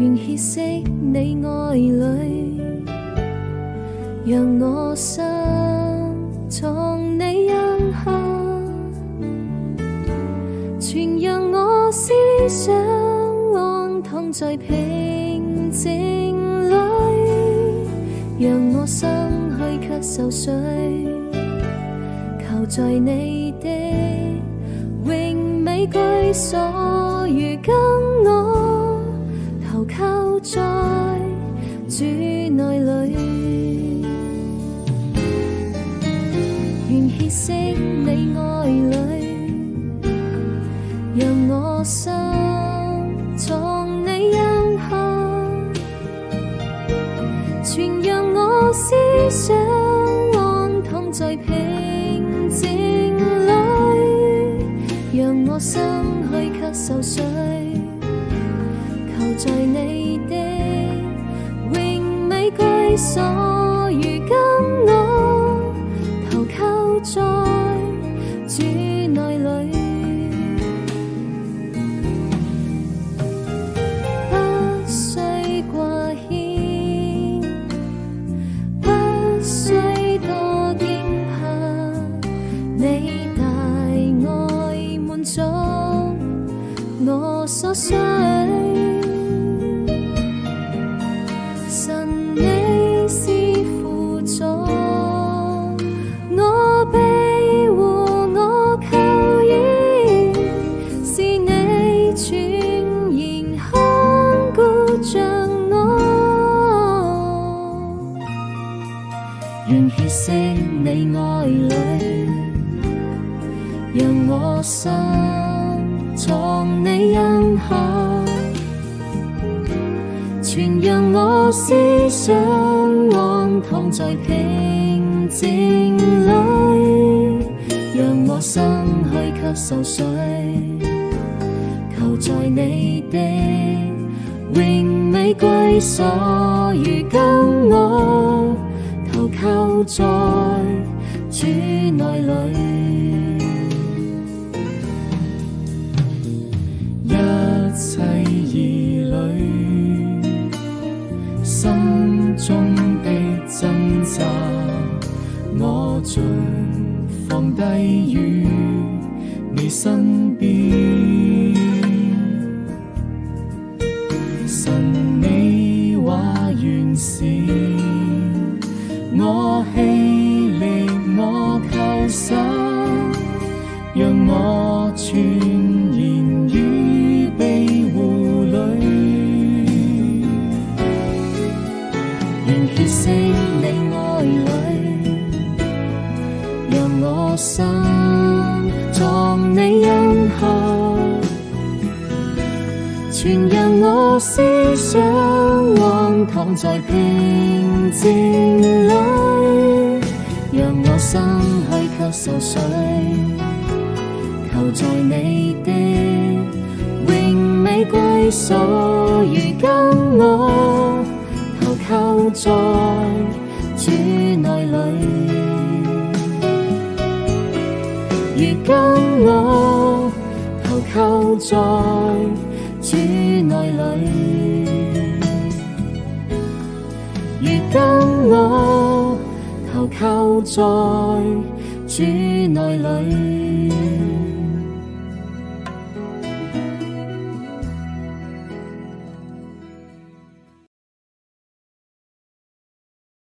願歇息你愛裏，讓我心藏你蔭下，全讓我思想安躺在平靜裏，讓我心虛卻受水，求在你的榮美居所，如今我投靠在主內裏，願歇息你愛裏，讓我心藏你蔭下，全讓我思想安躺在平靜裏，讓我心虛卻受水，求在你的榮美居所，如今我投靠在主內裏，不需掛牽，不需多驚怕，你大愛滿足我所需。神你是輔助，我庇護我靠倚，是你全然看顧着我，願歇息你愛裏，讓我心藏你蔭下，全讓我思想安躺在平靜裏，讓我心虛卻受水，求在你的榮美居所，如今我投靠在主內裏，一切兒女心中的掙扎，我盡放低於你身邊。神你話原是我氣力，我靠手，讓我全然於庇護裏，願歇息你愛裏，讓我心藏你蔭下，全讓我思想安躺在平靜裏，讓我心虛卻受水，求在你的榮美居所，如今我投靠在主內裏，如今我投靠在主內裏，如今我投靠在主內裏。